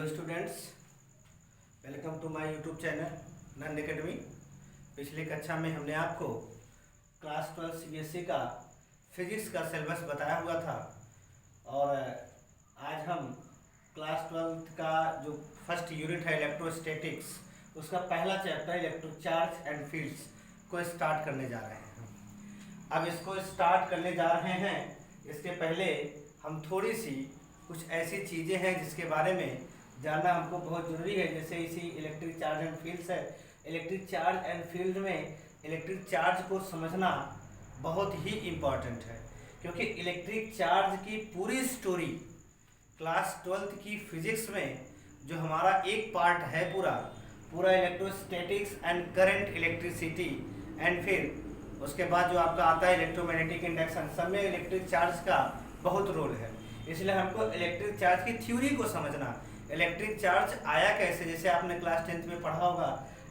Students, welcome to my YouTube channel Nand academy. पिछली कक्षा में हमने आपको क्लास 12 सीबीएसई का फिजिक्स का सिलेबस बताया हुआ था और आज हम क्लास 12 का जो फर्स्ट यूनिट है इलेक्ट्रोस्टैटिक्स, उसका पहला chapter electro charge and fields को स्टार्ट करने जा रहे हैं। अब इसको स्टार्ट करने जा रहे हैं, इसके पहले हम थोड़ी सी कुछ ऐसी चीज़ें हैं जिसके बारे में जानना हमको बहुत ज़रूरी है। जैसे इसी इलेक्ट्रिक चार्ज एंड फील्ड्स है। इलेक्ट्रिक चार्ज एंड फील्ड में इलेक्ट्रिक चार्ज को समझना बहुत ही इम्पॉर्टेंट है, क्योंकि इलेक्ट्रिक चार्ज की पूरी स्टोरी क्लास 12 की फिजिक्स में जो हमारा एक पार्ट है पूरा electrostatics and current electricity, and फिर उसके बाद जो आपका आता है इलेक्ट्रोमैग्नेटिक इंडक्शन, सब में इलेक्ट्रिक चार्ज का बहुत रोल है। इसलिए हमको इलेक्ट्रिक चार्ज की थ्योरी को समझना, इलेक्ट्रिक चार्ज आया कैसे। जैसे आपने क्लास 10th में पढ़ा होगा,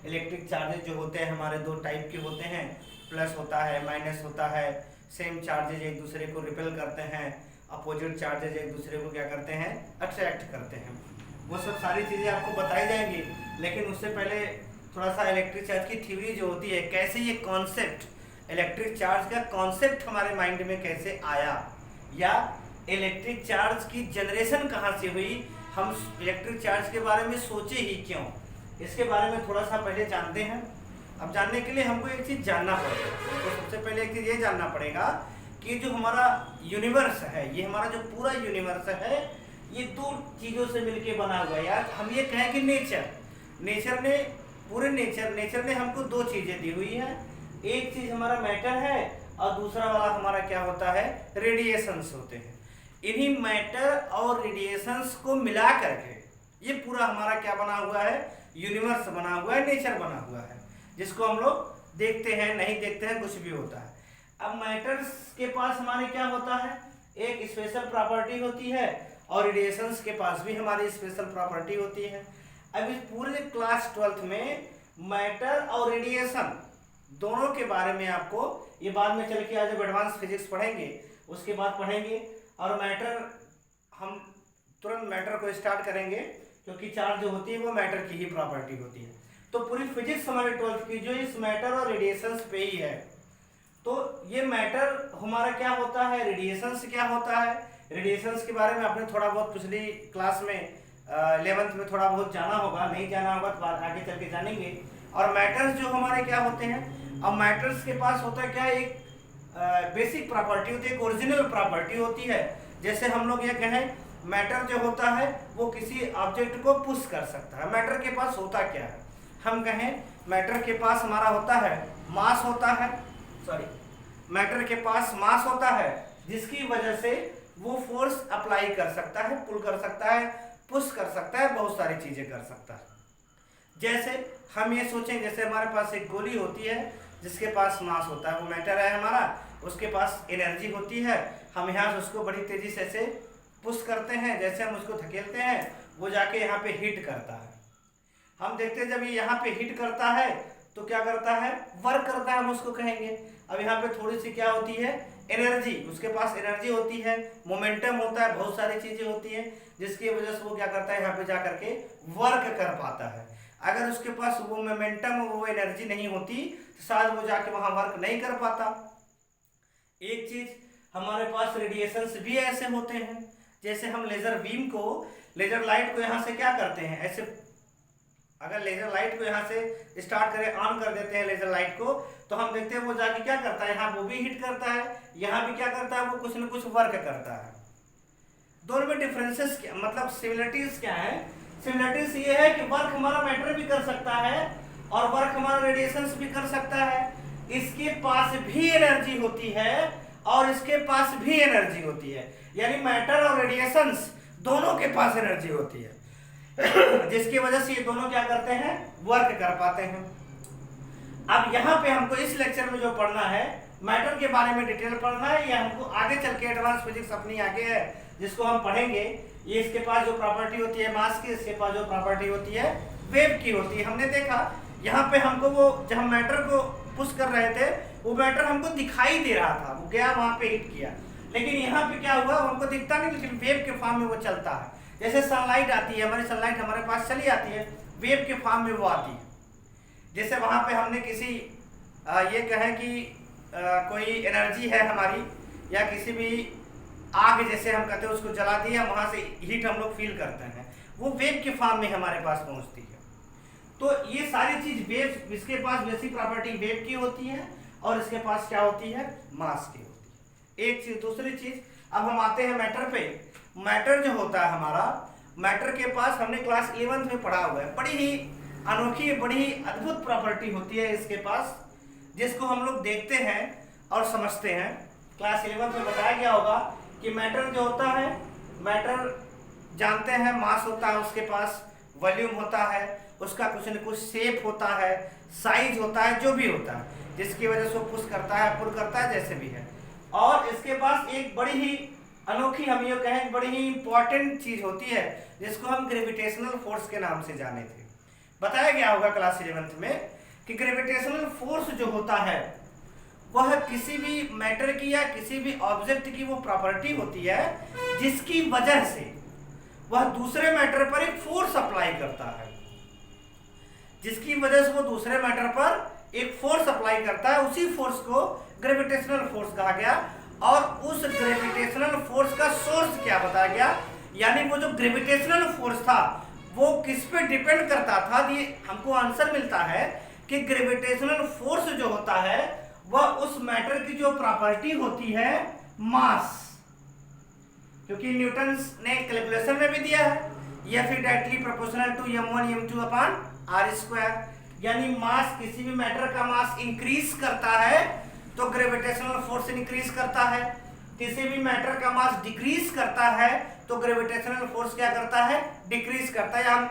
इलेक्ट्रिक चार्जेज जो होते हैं हमारे दो टाइप के होते हैं, प्लस होता है माइनस होता है। सेम चार्जेज एक दूसरे को रिपेल करते हैं, अपोजिट चार्जेज एक दूसरे को क्या करते हैं, अट्रैक्ट करते हैं। वो सब सारी चीज़ें आपको बताई जाएंगी, लेकिन उससे पहले थोड़ा सा इलेक्ट्रिक चार्ज की थ्योरी जो होती है, कैसे ये कॉन्सेप्ट इलेक्ट्रिक चार्ज का कॉन्सेप्ट हमारे माइंड में कैसे आया, या इलेक्ट्रिक चार्ज की जनरेशन कहाँ से हुई, हम इलेक्ट्रिक चार्ज के बारे में सोचे ही क्यों, इसके बारे में थोड़ा सा पहले जानते हैं। अब जानने के लिए हमको एक चीज़ जानना पड़ेगा। तो सबसे पहले एक चीज़ ये जानना पड़ेगा कि जो हमारा यूनिवर्स है, ये हमारा जो पूरा यूनिवर्स है, ये दो चीज़ों से मिलके बना हुआ है। यार हम ये कहें कि नेचर ने पूरे नेचर ने हमको दो चीज़ें दी हुई है। एक चीज़ हमारा मैटर है और दूसरा वाला हमारा क्या होता है, रेडिएशंस होते हैं। इन्हीं मैटर और रेडिएशंस को मिला करके ये पूरा हमारा क्या बना हुआ है, यूनिवर्स बना हुआ है, नेचर बना हुआ है, जिसको हम लोग देखते हैं नहीं देखते हैं, कुछ भी होता है। अब मैटर्स के पास हमारे क्या होता है, एक स्पेशल प्रॉपर्टी होती है, और रेडिएशंस के पास भी हमारी स्पेशल प्रॉपर्टी होती है। अब इस पूरे क्लास 12 में मैटर और रेडिएशन दोनों के बारे में आपको ये बाद में चल के आज जब एडवांस फिजिक्स पढ़ेंगे उसके बाद पढ़ेंगे। और मैटर हम तुरंत मैटर को स्टार्ट करेंगे, क्योंकि चार्ज जो होती है वो मैटर की ही प्रॉपर्टी होती है। तो पूरी फिजिक्स हमारे 12th की जो इस मैटर और रेडिएशंस पे ही है। तो ये मैटर हमारा क्या होता है, रेडिएशंस क्या होता है। रेडिएशंस के बारे में आपने थोड़ा बहुत पिछली क्लास में 11th में थोड़ा बहुत जाना होगा, नहीं जाना होगा तो आगे चल के जानेंगे। और मैटर्स जो हमारे क्या होते हैं, अब मैटर्स के पास होता है क्या, एक बेसिक प्रॉपर्टी होती है, एक ओरिजिनल प्रॉपर्टी होती है। जैसे हम लोग ये कहें, मैटर जो होता है वो किसी ऑब्जेक्ट को पुश कर सकता है। मैटर के पास होता क्या है, हम कहें मैटर के पास हमारा होता है मास होता है, मैटर के पास मास होता है, जिसकी वजह से वो फोर्स अप्लाई कर सकता है, पुल कर सकता है, पुश कर सकता है, बहुत सारी चीजें कर सकता है। जैसे हम ये सोचें, जैसे हमारे पास एक गोली होती है जिसके पास मास होता है, वो मैटर है हमारा, उसके पास एनर्जी होती है। हम यहाँ से उसको बड़ी तेजी से ऐसे पुश करते हैं, जैसे हम उसको धकेलते हैं वो जाके यहाँ पे हिट करता है। हम देखते हैं जब ये यहाँ पे हिट करता है तो क्या करता है, वर्क करता है, हम उसको कहेंगे। अब यहाँ पे थोड़ी सी क्या होती है, एनर्जी, उसके पास एनर्जी होती है, मोमेंटम होता है, बहुत सारी चीजें होती हैं, जिसकी वजह से वो क्या करता है, यहाँ पे जा करके वर्क कर पाता है। अगर उसके पास वो मोमेंटम, वो एनर्जी नहीं होती तो शायद वो जाके वहां वर्क नहीं कर पाता। एक चीज हमारे पास रेडिएशंस भी ऐसे होते हैं, जैसे हम लेजर बीम को, लेजर लाइट को यहाँ से क्या करते हैं, ऐसे अगर लेजर लाइट को यहाँ से स्टार्ट करें, ऑन कर देते हैं लेजर लाइट को, तो हम देखते हैं वो जाके क्या करता है, यहाँ वो भी हिट करता है, यहाँ भी क्या करता है, वो कुछ न कुछ वर्क करता है। दोनों में डिफरेंसेस क्या, मतलब सिमिलरिटीज क्या है। सिमिलरिटीज ये है कि वर्क हमारा मैटर भी कर सकता है और वर्क हमारा रेडिएशंस भी कर सकता है। इसके पास भी एनर्जी होती है और इसके पास भी एनर्जी होती है, यानी मैटर और रेडिएशंस दोनों के पास एनर्जी होती है जिसकी वजह से ये दोनों क्या करते हैं, वर्क कर पाते हैं। अब यहाँ पे हमको इस लेक्चर में जो पढ़ना है, मैटर के बारे में डिटेल पढ़ना है, या हमको आगे चल के एडवांस फिजिक्स अपनी आगे है जिसको हम पढ़ेंगे। ये इसके पास जो प्रॉपर्टी होती है मास की, इसके पास जो प्रॉपर्टी होती है वेव की होती है। हमने देखा यहाँ पे हमको वो जब हम मैटर को पुश कर रहे थे, वो मैटर हमको दिखाई दे रहा था, वो गया वहां पे हिट किया, लेकिन यहाँ पे क्या हुआ, हमको दिखता नहीं, लेकिन वेव के फॉर्म में वो चलता है। जैसे सनलाइट आती है, हमारी सनलाइट हमारे पास चली आती है, वेव के फॉर्म में वो आती है। जैसे वहाँ पे हमने किसी ये कहें कि कोई एनर्जी है हमारी, या किसी भी आग जैसे हम कहते हैं उसको जला दिया, वहाँ से हीट हम लोग फील करते हैं, वो वेव के फॉर्म में हमारे पास पहुँचती है। तो ये सारी चीज वेव, इसके पास बेसिक प्रॉपर्टी वेव की होती है और इसके पास क्या होती है, मास की होती है। एक चीज। दूसरी चीज, अब हम आते हैं मैटर पे। मैटर जो होता है हमारा, मैटर के पास हमने क्लास 11th में पढ़ा हुआ है, बड़ी ही अनोखी, बड़ी ही अद्भुत प्रॉपर्टी होती है इसके पास, जिसको हम लोग देखते हैं और समझते हैं। क्लास 11th में बताया गया होगा कि मैटर जो होता है, मैटर जानते हैं, मास होता है उसके पास, वॉल्यूम होता है, उसका कुछ न कुछ शेप होता है, साइज होता है, जो भी होता है, जिसकी वजह से वो पुश करता है, पुल करता है, जैसे भी है। और इसके पास एक बड़ी ही अनोखी, हम ये कहें बड़ी ही इंपॉर्टेंट चीज होती है, जिसको हम ग्रेविटेशनल फोर्स के नाम से जाने थे। बताया गया होगा क्लास 11th में कि ग्रेविटेशनल फोर्स जो होता है वह किसी भी मैटर की या किसी भी ऑब्जेक्ट की वो प्रॉपर्टी होती है जिसकी वजह से वह दूसरे मैटर पर एक फोर्स अप्लाई करता है, जिसकी वजह से वो दूसरे मैटर पर एक फोर्स अप्लाई करता है। उसी फोर्स को ग्रेविटेशनल फोर्स कहा गया। और उस ग्रेविटेशनल फोर्स का सोर्स क्या बताया गया, यानी वो जो ग्रेविटेशनल फोर्स था वो किस पे डिपेंड करता था। ये हमको आंसर मिलता है कि ग्रेविटेशनल फोर्स जो होता है वह उस मैटर की जो प्रॉपर्टी होती है मास, क्योंकि न्यूटन ने कैलकुलेशन में भी दिया है, या फिर directly proportional to m1 m2 upon r square, यानी मास, किसी भी मैटर का मास इंक्रीज करता है तो ग्रेविटेशनल फोर्स इंक्रीज करता है, किसी भी मैटर का मास डिक्रीज करता है तो ग्रेविटेशनल फोर्स क्या करता है, डिक्रीज करता है। हम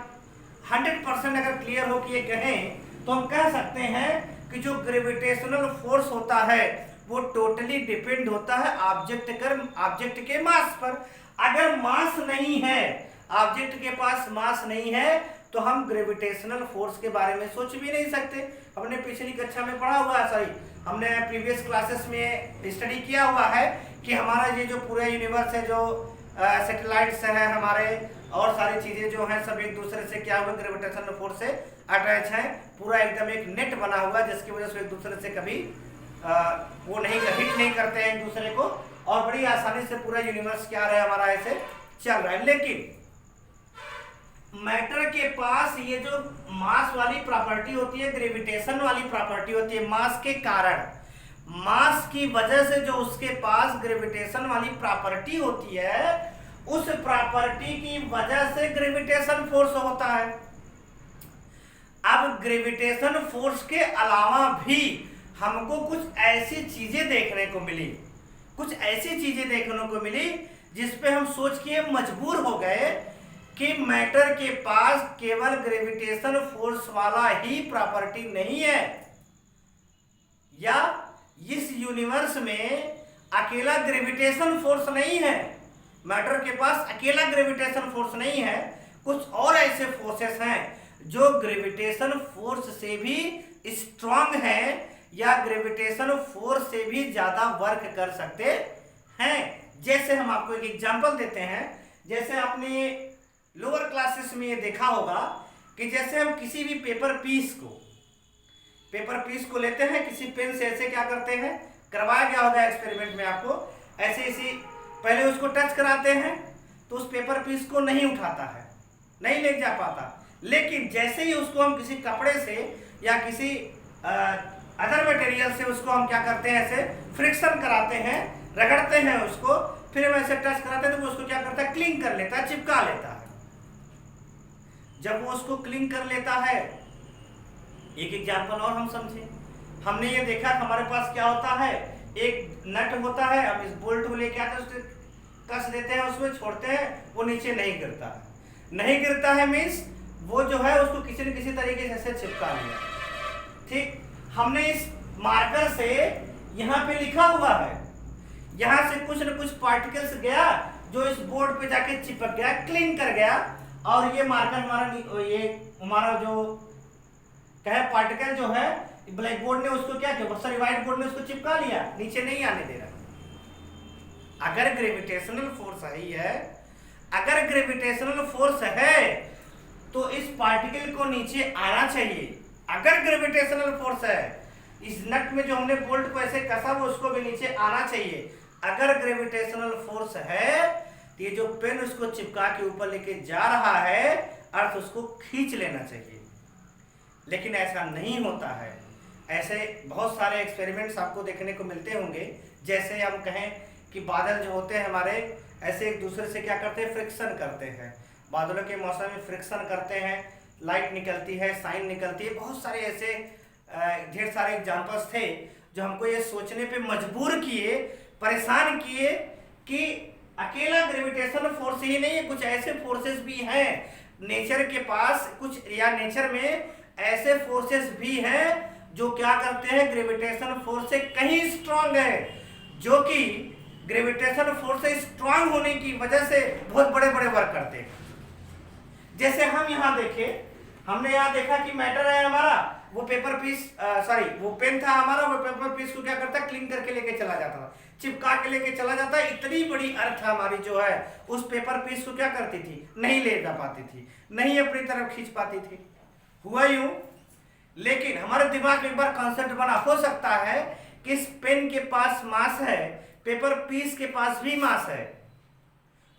100% अगर क्लियर हो कि ये कहें तो हम कह सकते हैं कि जो ग्रेविटेशनल फोर्स होता है वो टोटली डिपेंड होता है ऑब्जेक्ट के मास पर। अगर मास नहीं है, ऑब्जेक्ट के पास मास नहीं है, तो हम ग्रेविटेशनल फोर्स के बारे में सोच भी नहीं सकते। हमने पिछली कक्षा में पढ़ा हुआ है, सॉरी हमने प्रीवियस क्लासेस में स्टडी किया हुआ है कि हमारा ये जो पूरा यूनिवर्स है, जो सैटेलाइट्स हैं हमारे, और सारी चीजें जो हैं सब एक दूसरे से क्या हुआ, ग्रेविटेशनल फोर्स से अटैच है। पूरा एकदम एक नेट बना हुआ है जिसकी वजह से एक दूसरे से कभी वो नहीं, हिट नहीं करते हैं एक दूसरे को, और बड़ी आसानी से पूरा यूनिवर्स क्या रहा है हमारा ऐसे चल रहा है। लेकिन मैटर के पास ये जो मास वाली प्रॉपर्टी होती है, ग्रेविटेशन वाली प्रॉपर्टी होती है, मास के कारण, मास की वजह से जो उसके पास ग्रेविटेशन वाली प्रॉपर्टी होती है, उस प्रॉपर्टी की वजह से ग्रेविटेशन फोर्स होता है। अब ग्रेविटेशन फोर्स के अलावा भी हमको कुछ ऐसी चीजें देखने को मिली, जिस पे हम सोच के मजबूर हो गए कि मैटर के पास केवल ग्रेविटेशन फोर्स वाला ही प्रॉपर्टी नहीं है, या इस यूनिवर्स में अकेला ग्रेविटेशन फोर्स नहीं है, मैटर के पास अकेला ग्रेविटेशन फोर्स नहीं है, कुछ और ऐसे फोर्सेस हैं जो ग्रेविटेशन फोर्स से भी स्ट्रांग हैं या ग्रेविटेशन फोर्स से भी ज्यादा वर्क कर सकते हैं। जैसे हम आपको एक एग्जांपल देते हैं, जैसे आपने लोअर क्लासेस में ये देखा होगा कि जैसे हम किसी भी पेपर पीस को लेते हैं, किसी पेन से ऐसे क्या करते हैं, करवाया गया होगा एक्सपेरिमेंट में आपको, ऐसे ऐसे पहले उसको टच कराते हैं तो उस पेपर पीस को नहीं उठाता है, नहीं ले जा पाता, लेकिन जैसे ही उसको हम किसी कपड़े से या किसी अदर मटेरियल से उसको हम क्या करते हैं, ऐसे फ्रिक्शन कराते हैं, रगड़ते हैं उसको, फिर हम ऐसे टच कराते हैं तो वो उसको क्या करता है, क्लिंग कर लेता है, चिपका लेता है। जब वो उसको क्लिंग कर लेता है, एक एग्जांपल और हम समझे, हमने ये देखा हमारे पास क्या होता है, एक नट होता है, हम इस बोल्ट को लेके आते हैं, कस देते हैं, उसमें छोड़ते हैं, वो नीचे नहीं गिरता है मीन्स वो जो है उसको किसी न किसी तरीके से ऐसे चिपका लिया। ठीक, हमने इस मार्कर से यहाँ पे लिखा हुआ है, यहाँ से कुछ न कुछ पार्टिकल्स गया जो इस बोर्ड पे जाके चिपक गया, क्लिंग कर गया, और ये मार्कर हमारा जो कहे पार्टिकल जो है ब्लैक बोर्ड ने उसको क्या किया, सॉरी व्हाइट बोर्ड ने उसको चिपका लिया, नीचे नहीं आने दे रहा। अगर ग्रेविटेशनल फोर्स सही है, अगर ग्रेविटेशनल फोर्स है तो इस पार्टिकल को नीचे आना चाहिए। अगर ग्रेविटेशनल फोर्स है, इस नट में जो हमने बोल्ट को ऐसे कसा वो उसको भी नीचे आना चाहिए। अगर ग्रेविटेशनल फोर्स है तो ये जो पेन उसको चिपका के ऊपर लेके जा रहा है, अर्थ उसको खींच लेना चाहिए। लेकिन ऐसा नहीं होता है। ऐसे बहुत सारे एक्सपेरिमेंट्स आपको देखने को मिलते होंगे। जैसे हम कहें कि बादल जो होते हैं हमारे, ऐसे एक दूसरे से क्या करते हैं, फ्रिक्शन करते हैं। बादलों के मौसम में फ्रिक्शन करते हैं, लाइट निकलती है, साइन निकलती है। बहुत सारे ऐसे ढेर सारे एग्जाम्पल्स थे जो हमको ये सोचने पे मजबूर किए, परेशान किए कि अकेला ग्रेविटेशनल फोर्स ही नहीं है, कुछ ऐसे फोर्सेस भी हैं नेचर के पास, कुछ या नेचर में ऐसे फोर्सेस भी हैं जो क्या करते हैं, ग्रेविटेशनल फोर्स से कहीं स्ट्रांग है, जो कि ग्रेविटेशनल फोर्स से स्ट्रांग होने की वजह से बहुत बड़े बड़े वर्क करते हैं। जैसे हम यहाँ देखें, हमने यहाँ देखा कि मैटर है हमारा, वो पेपर पीस वो पेन था हमारा, वो पेपर पीस को क्या करता है, क्लीन करके लेके चला जाता था, चिपका के लेके चला जाता है। इतनी बड़ी अर्थ हमारी जो है उस पेपर पीस को क्या करती थी, नहीं ले जा पाती थी, नहीं अपनी तरफ खींच पाती थी। हुआ यूं। लेकिन हमारे दिमाग में एक बार कॉन्सेप्ट बना, हो सकता है कि इस पेन के पास मास है, पेपर पीस के पास भी मास है,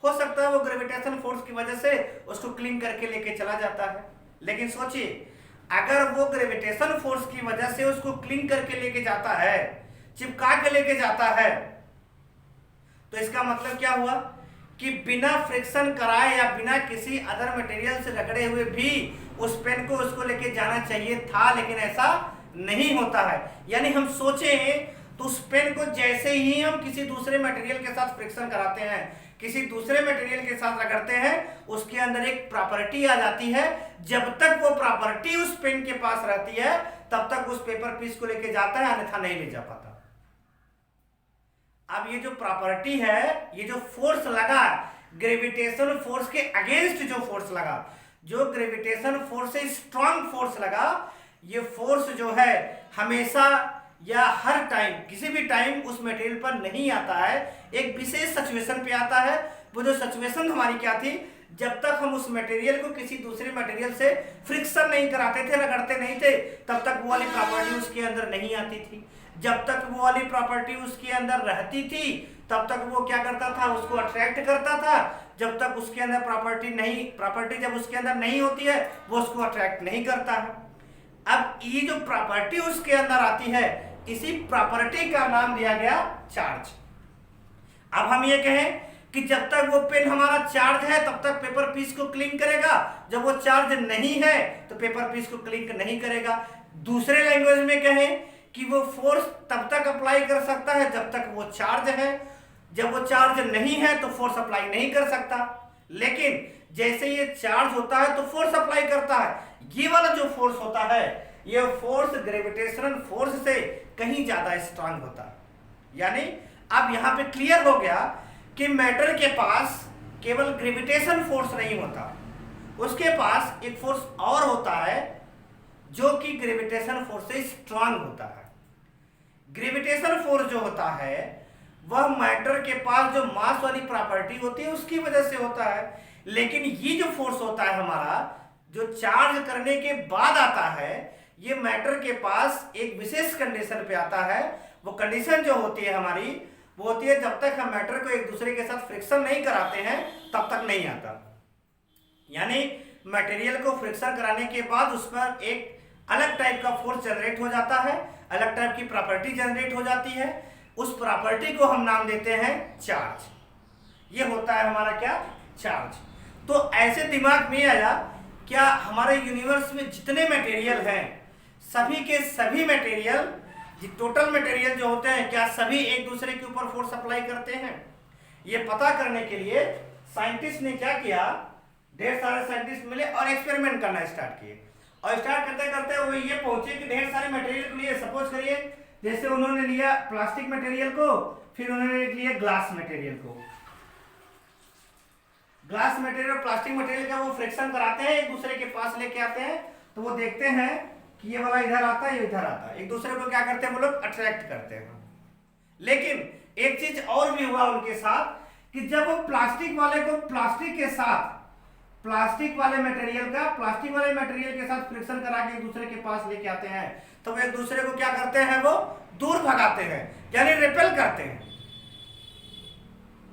हो सकता है वो ग्रेविटेशन फोर्स की वजह से उसको क्लीन करके लेके चला जाता है। लेकिन सोचिए, अगर वो ग्रेविटेशन फोर्स की वजह से उसको क्लीन करके लेके जाता है, चिपका के लेके जाता है, तो इसका मतलब क्या हुआ कि बिना फ्रिक्शन कराए या बिना किसी अदर मटेरियल से रगड़े हुए भी उस पेन को उसको लेके जाना चाहिए था, लेकिन ऐसा नहीं होता है। यानी हम सोचें तो उस पेन को जैसे ही हम किसी दूसरे मटेरियल के साथ फ्रिक्शन कराते हैं, किसी दूसरे मटेरियल के साथ रगड़ते हैं, उसके अंदर एक प्रॉपर्टी आ जाती है। जब तक वो प्रॉपर्टी उस पेन के पास रहती है तब तक उस पेपर पीस को लेके जाता है, अन्यथा नहीं ले जा पाता। अब ये जो प्रॉपर्टी है, ये जो फोर्स लगा, ग्रेविटेशन फोर्स के अगेंस्ट जो फोर्स लगा, जो ग्रेविटेशन फोर्स से स्ट्रांग फोर्स लगा, ये फोर्स जो है हमेशा या हर टाइम, किसी भी टाइम उस मटेरियल पर नहीं आता है, एक विशेष सिचुएशन पे आता है। वो जो सिचुएशन हमारी क्या थी, जब तक हम उस मटेरियल को किसी दूसरे मटेरियल से फ्रिक्शन नहीं कराते थे, रगड़ते नहीं थे, तब तक वो वाली प्रॉपर्टी उसके अंदर नहीं आती थी। जब तक वो वाली प्रॉपर्टी उसके अंदर रहती थी तब तक वो क्या करता था, उसको अट्रैक्ट करता था। जब तक उसके अंदर प्रॉपर्टी जब उसके अंदर नहीं होती है, वो उसको अट्रैक्ट नहीं करता है। अब ये जो प्रॉपर्टी उसके अंदर आती है, इसी प्रॉपर्टी का नाम दिया गया चार्ज। अब हम ये कहें कि जब तक वो पेन हमारा चार्ज है तब तक पेपर पीस को क्लिंक करेगा, जब वो चार्ज नहीं है तो पेपर पीस को क्लिंक नहीं करेगा। दूसरे लैंग्वेज में कहें कि वो फोर्स तब तक अप्लाई कर सकता है जब तक वो चार्ज है, जब वो चार्ज नहीं है तो फोर्स अप्लाई नहीं कर सकता। लेकिन जैसे ये चार्ज होता है तो फोर्स अप्लाई करता है। ये वाला जो फोर्स होता है, ये फोर्स ग्रेविटेशनल फोर्स से कहीं ज्यादा स्ट्रांग होता है। यानी अब यहां पे क्लियर हो गया कि मैटर के पास केवल ग्रेविटेशन फोर्स नहीं होता, उसके पास एक फोर्स और होता है जो कि ग्रेविटेशन फोर्स से स्ट्रांग होता है। ग्रेविटेशन फोर्स जो होता है वह मैटर के पास जो मास वाली प्रॉपर्टी होती है उसकी वजह से होता है। लेकिन ये जो फोर्स होता है हमारा, जो चार्ज करने के बाद आता है, ये मैटर के पास एक विशेष कंडीशन पे आता है। वो कंडीशन जो होती है हमारी, वो होती है जब तक हम मैटर को एक दूसरे के साथ फ्रिक्शन नहीं कराते हैं तब तक नहीं आता। यानी मटेरियल को फ्रिक्शन कराने के बाद उस पर एक अलग टाइप का फोर्स जनरेट हो जाता है, अलग टाइप की प्रॉपर्टी जनरेट हो जाती है। उस प्रॉपर्टी को हम नाम देते हैं चार्ज। ये होता है हमारा क्या, चार्ज। तो ऐसे दिमाग में आया, क्या हमारे यूनिवर्स में जितने मटेरियल हैं, सभी के सभी मटेरियल, टोटल मटेरियल जो होते हैं, क्या सभी एक दूसरे के ऊपर फोर्स अप्लाई करते हैं? ये पता करने के लिए साइंटिस्ट ने क्या किया, ढेर सारे साइंटिस्ट मिले और एक्सपेरिमेंट करना स्टार्ट किए। और स्टार्ट करते करते वो ये पहुंचे कि ढेर सारे मटेरियल को लिए, सपोज करिए जैसे उन्होंने लिया प्लास्टिक मटेरियल को, फिर उन्होंने लिया ग्लास मटेरियल को। ग्लास मटेरियल और प्लास्टिक मटेरियल का वो फ्रिक्शन कराते हैं, एक दूसरे के पास लेके आते हैं, तो वो देखते हैं कि ये वाला इधर आता है, ये इधर आता है, एक दूसरे को क्या करते हैं वो लोग, अट्रैक्ट करते हैं। लेकिन एक चीज और भी हुआ उनके साथ कि जब वो प्लास्टिक वाले को प्लास्टिक वाले मटेरियल के साथ फ्रिक्शन करा के एक दूसरे के पास लेके आते हैं, तो वो एक दूसरे को क्या करते हैं, वो दूर भगाते हैं, यानी रिपेल करते हैं।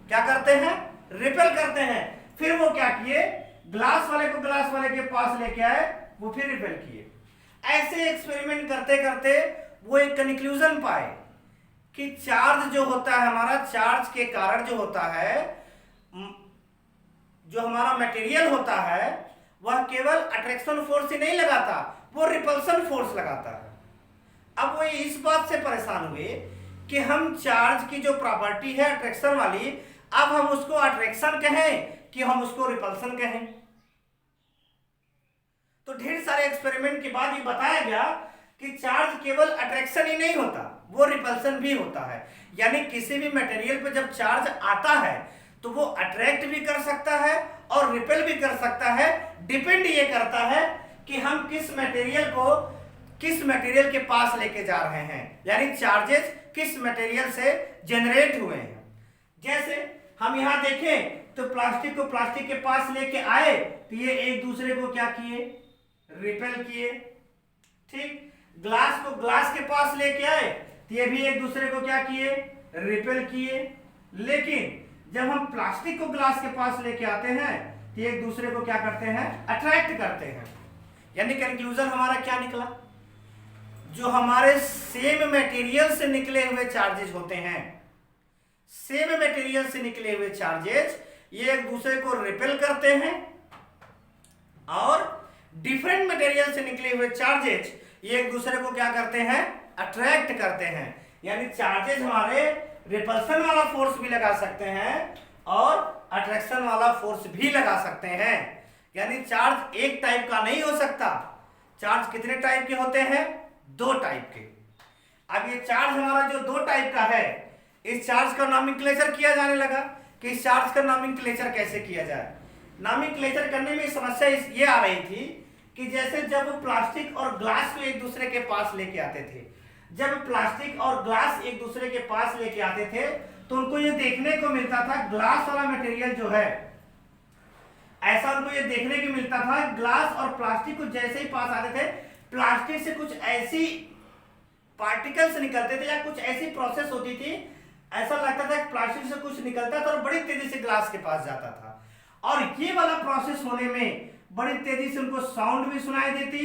क्या करते हैं, रिपेल करते हैं। फिर वो क्या किए, ग्लास वाले को ग्लास वाले के पास लेके आए, वो फिर रिपेल किए। ऐसे एक्सपेरिमेंट करते करते वो एक कंक्लूजन पाए कि चार्ज जो होता है हमारा, चार्ज के कारण जो होता है, जो हमारा मटेरियल होता है, वह केवल अट्रैक्शन फोर्स ही नहीं लगाता, वो रिपल्सन फोर्स लगाता है। अब वो इस बात से परेशान हुए कि हम चार्ज की जो प्रॉपर्टी है अट्रैक्शन वाली, अब हम उसको अट्रैक्शन कहें कि हम उसको रिपल्सन कहें। तो ढेर सारे एक्सपेरिमेंट के बाद ये बताया गया कि चार्ज केवल अट्रैक्शन ही नहीं होता, वो रिपल्सन भी होता है। यानी किसी भी मटेरियल पर जब चार्ज आता है तो वो अट्रैक्ट भी कर सकता है और रिपेल भी कर सकता है। डिपेंड ये करता है कि हम किस मटेरियल के पास लेके जा रहे हैं, यानी चार्जेस किस मटेरियल से जनरेट हुए हैं। जैसे हम यहां देखें तो प्लास्टिक को प्लास्टिक के पास लेके आए तो ये एक दूसरे को क्या किए, रिपेल किए। ठीक, ग्लास को ग्लास के पास लेके आए तो ये भी एक दूसरे को क्या किए, रिपेल किए। लेकिन जब हम प्लास्टिक को ग्लास के पास लेके आते हैं तो एक दूसरे को क्या करते हैं, अट्रैक्ट करते हैं। यानी कंक्लूजन हमारा क्या निकला, जो हमारे सेम मटेरियल से निकले हुए चार्जेस होते हैं, सेम मटेरियल से निकले हुए चार्जेस ये एक दूसरे को रिपेल करते हैं, और डिफरेंट मटेरियल से निकले हुए चार्जेस ये एक दूसरे को क्या करते हैं, अट्रैक्ट करते हैं। यानी चार्जेस हमारे रिपल्सन वाला फोर्स भी लगा सकते हैं और अट्रैक्शन वाला फोर्स भी लगा सकते हैं। यानी चार्ज एक टाइप का नहीं हो सकता। चार्ज कितने टाइप के होते हैं, दो टाइप के। अब ये चार्ज हमारा जो दो टाइप का है, इस चार्ज का नॉमेनक्लेचर किया जाने लगा कि इस चार्ज का नॉमेनक्लेचर कैसे किया जाए। नॉमेनक्लेचर करने में समस्या ये आ रही थी कि जैसे जब प्लास्टिक और ग्लास को एक दूसरे के पास लेके आते थे, जब प्लास्टिक और ग्लास एक दूसरे के पास लेके आते थे तो उनको ये देखने को मिलता था, ग्लास वाला मटेरियल जो है, ऐसा उनको ये देखने को मिलता था, ग्लास और प्लास्टिक को जैसे ही पास आते थे, प्लास्टिक से कुछ ऐसी पार्टिकल्स निकलते थे या कुछ ऐसी प्रोसेस होती थी, ऐसा लगता था कि प्लास्टिक से कुछ निकलता था और बड़ी तेजी से ग्लास के पास जाता था। और ये वाला प्रोसेस होने में बड़ी तेजी से उनको साउंड भी सुनाई देती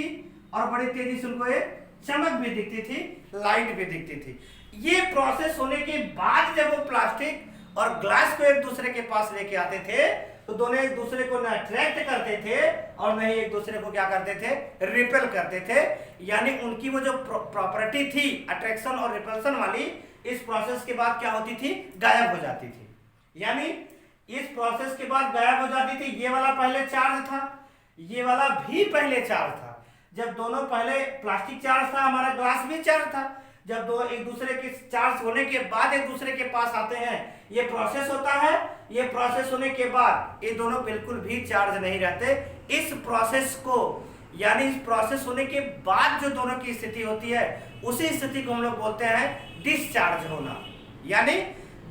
और बड़ी तेजी से उनको एक चमक भी दिखती थी, लाइट भी दिखती थी। ये प्रोसेस होने के बाद जब वो प्लास्टिक और ग्लास को एक दूसरे के पास लेके आते थे तो दोनों एक दूसरे को न अट्रैक्ट करते थे और न ही एक दूसरे को क्या करते थे, रिपेल करते थे। यानी उनकी वो जो प्रॉपर्टी थी अट्रैक्शन और रिपल्सन वाली, इस प्रोसेस के बाद क्या होती थी, गायब हो जाती थी। यानी इस प्रोसेस के बाद गायब हो जाती थी। ये वाला पहले चार्ज था, ये वाला भी पहले चार्ज था। जब दोनों, पहले प्लास्टिक चार्ज था, हमारा ग्लास भी चार्ज था। जब दो एक दूसरे के चार्ज होने के बाद एक दूसरे के पास आते हैं, ये प्रोसेस होता है। ये प्रोसेस होने के बाद ये दोनों बिल्कुल भी चार्ज नहीं रहते। इस प्रोसेस को, यानी इस प्रोसेस होने के बाद जो दोनों की स्थिति होती है, उसी स्थिति को हम लोग बोलते हैं डिस्चार्ज होना। यानी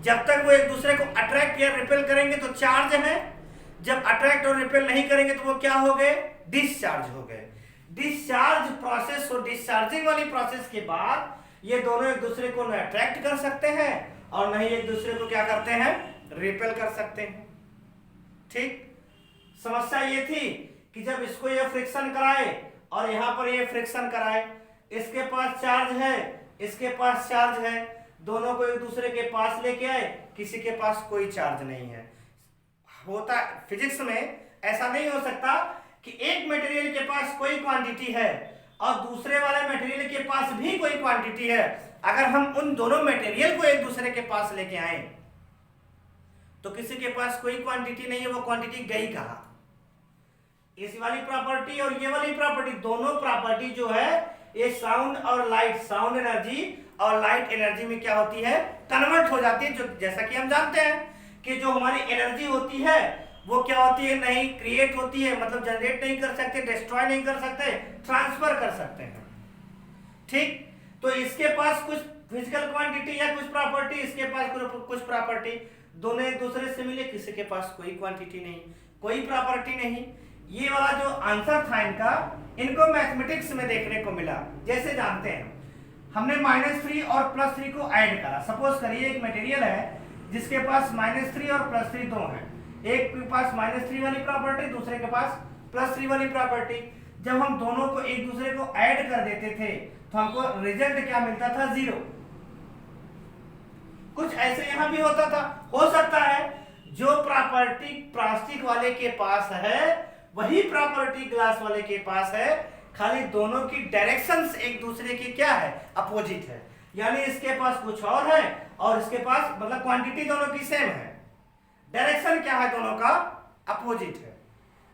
जब तक वो एक दूसरे को अट्रैक्ट या रिपेल करेंगे तो चार्ज है, जब अट्रैक्ट और रिपेल नहीं करेंगे तो वो क्या हो गए, डिस्चार्ज हो गए। डिस्चार्ज प्रोसेस और डिस्चार्जिंग वाली प्रोसेस के बाद ये दोनों एक दूसरे को न अट्रैक्ट कर सकते हैं और न ही एक दूसरे को क्या करते हैं, रिपेल कर सकते हैं। ठीक, समस्या ये थी कि जब इसको ये फ्रिक्शन कराए और यहाँ पर ये फ्रिक्शन कराए, इसके पास चार्ज है, इसके पास चार्ज है, दोनों को एक दूसरे के पास लेके आए, किसी के पास कोई चार्ज नहीं है। होता फिजिक्स में ऐसा नहीं हो सकता कि एक मटेरियल के पास कोई क्वांटिटी है और दूसरे वाले मटेरियल के पास भी कोई क्वांटिटी है। अगर हम उन दोनों मटेरियल को एक दूसरे के पास लेके आए तो किसी के पास कोई क्वांटिटी नहीं है, वो क्वांटिटी गई कहाँ। इस वाली प्रॉपर्टी और ये वाली प्रॉपर्टी, दोनों प्रॉपर्टी जो है ये साउंड और लाइट, साउंड एनर्जी और लाइट एनर्जी में क्या होती है, कन्वर्ट हो जाती है। जो जैसा कि हम जानते हैं कि जो हमारी एनर्जी होती है वो क्या होती है, नहीं क्रिएट होती है, मतलब जनरेट नहीं कर सकते, डिस्ट्रॉय नहीं कर सकते, ट्रांसफर कर सकते हैं। ठीक, तो इसके पास कुछ फिजिकल क्वांटिटी या कुछ प्रॉपर्टी, इसके पास कुछ प्रॉपर्टी, दोनों एक दूसरे से मिले, किसी के पास कोई क्वांटिटी नहीं, कोई प्रॉपर्टी नहीं। ये वाला जो आंसर था इनका, इनको मैथमेटिक्स में देखने को मिला। जैसे जानते हैं हमने -3 और +3 को ऐड करा। सपोज करिए एक मटेरियल है जिसके पास -3 और +3 दो हैं, एक के पास -3 वाली प्रॉपर्टी, दूसरे के पास +3 वाली प्रॉपर्टी। जब हम दोनों को एक दूसरे को ऐड कर देते थे तो हमको रिजल्ट क्या मिलता था? 0। कुछ ऐसे यहां भी होता था। हो सकता है जो प्रॉपर्टी प्लास्टिक वाले के पास है वही प्रॉपर्टी ग्लास वाले के पास है, खाली दोनों की डायरेक्शंस एक दूसरे की क्या है? अपोजिट है। यानी इसके पास कुछ और है और इसके पास मतलब क्वांटिटी दोनों की सेम है, डायरेक्शन क्या है? दोनों का अपोजिट है।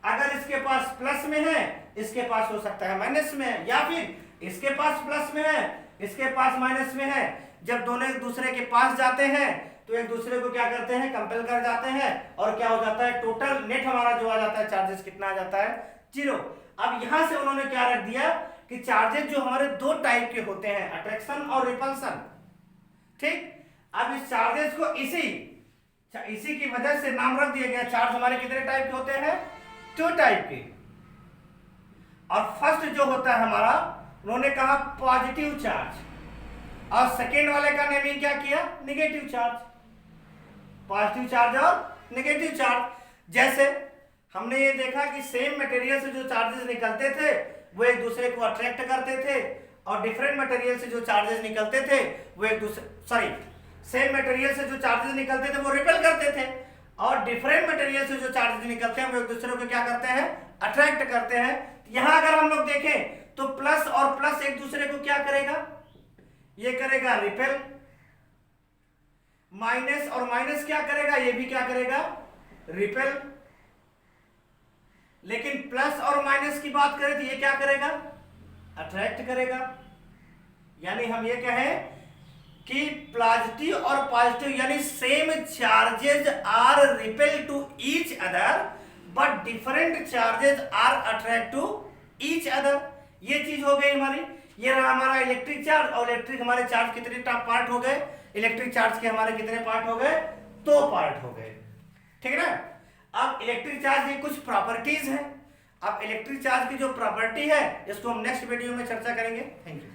अगर इसके पास प्लस में है, इसके पास हो सकता है माइनस में है, या फिर इसके पास प्लस में है, इसके पास माइनस में है। जब दोनों एक दूसरे के पास जाते हैं तो एक दूसरे को क्या करते हैं? कंपेल कर जाते हैं, और क्या हो जाता है? टोटल नेट हमारा जो आ जाता है चार्जेस कितना आ जाता है? 0। अब यहां से उन्होंने क्या रख दिया कि चार्जेस जो हमारे दो टाइप के होते हैं, अट्रैक्शन और रिपल्सन। ठीक, अब इस चार्जेस को इसी की वजह से नाम रख दिया गया। चार्ज हमारे कितने टाइप के होते हैं? 2 टाइप के। और फर्स्ट जो होता है हमारा, उन्होंने कहा पॉजिटिव चार्ज, और सेकेंड वाले का नेमिंग क्या किया? Negative charge. पॉजिटिव चार्ज और नेगेटिव चार्ज। जैसे हमने ये देखा कि सेम मटेरियल से जो चार्जेस निकलते थे वो एक दूसरे को अट्रैक्ट करते थे, और डिफरेंट मटेरियल से जो चार्जेस निकलते थे वो एक दूसरे सेम मटेरियल से जो चार्जेस निकलते थे वो रिपेल करते थे, और डिफरेंट मटेरियल से जो चार्जेस निकलते हैं वो एक दूसरे को क्या करते हैं? अट्रैक्ट करते हैं। यहां अगर हम लोग देखें तो प्लस और प्लस एक दूसरे को क्या करेगा? ये करेगा रिपेल। माइनस और माइनस क्या करेगा? ये भी क्या करेगा? रिपेल। लेकिन प्लस और माइनस की बात करें तो ये क्या करेगा? अट्रैक्ट करेगा। यानी हम ये कहें कि पॉजिटिव और पॉजिटिव यानी same charges are repel to each other but different charges are attract to each other. ये चीज हो गई हमारी। ये रहा हमारा इलेक्ट्रिक चार्ज, और इलेक्ट्रिक हमारे चार्ज कितने पार्ट हो गए? इलेक्ट्रिक चार्ज के हमारे कितने पार्ट हो गए? 2 पार्ट हो गए। ठीक है ना। अब इलेक्ट्रिक चार्ज की कुछ प्रॉपर्टीज है। अब इलेक्ट्रिक चार्ज की जो प्रॉपर्टी है इसको हम नेक्स्ट वीडियो में चर्चा करेंगे। Thank you.